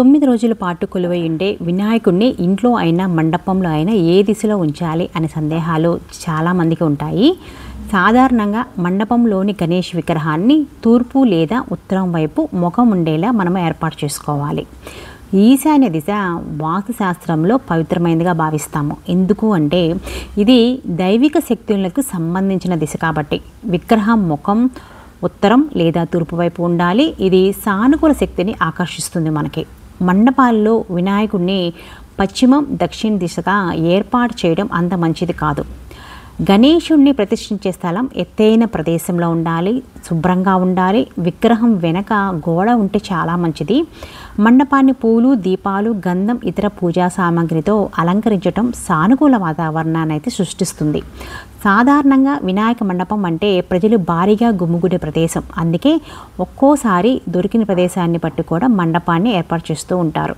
9 రోజుల పాటు కొలువై ఉండే వినాయకుడిని ఇంట్లో అయినా మండపంలో అయినా ఏ దిశలో ఉంచాలి అనే సందేహాలు చాలామందికి ఉంటాయి. సాధారణంగా మండపంలోని గణేష్ విగ్రహాన్ని తూర్పు లేదా ఉత్తరం వైపు ముఖం ఉండేలా మనం ఏర్పాటు చేసుకోవాలి. ఈశాన్య దిశ వాస్తు శాస్త్రంలో పవిత్రమైనదిగా భావిస్తాము. ఎందుకు అంటే ఇది దైవిక శక్తులకు సంబంధించిన దిశ కాబట్టి విగ్రహం ముఖం ఉత్తరం లేదా తూర్పు వైపు ఉండాలి. ఇది సానుకూల శక్తిని ఆకర్షిస్తుంది. మనకి మండపాల్లో వినాయకుడిని పశ్చిమం దక్షిణ దిశగా ఏర్పాటు చేయడం అంత మంచిది కాదు. గణేశుడిని ప్రతిష్ఠించే స్థలం ఎత్తైన ప్రదేశంలో ఉండాలి, శుభ్రంగా ఉండాలి. విగ్రహం వెనక గోడ ఉంటే చాలా మంచిది. మండపాన్ని పూలు, దీపాలు, గంధం, ఇతర పూజా సామాగ్రితో అలంకరించడం సానుకూల వాతావరణాన్ని అయితే సృష్టిస్తుంది. సాధారణంగా వినాయక మండపం అంటే ప్రజలు భారీగా గుమ్మిగూడే ప్రదేశం. అందుకే ఒక్కోసారి దొరికిన ప్రదేశాన్ని బట్టి కూడా మండపాన్ని ఏర్పాటు చేస్తూ ఉంటారు.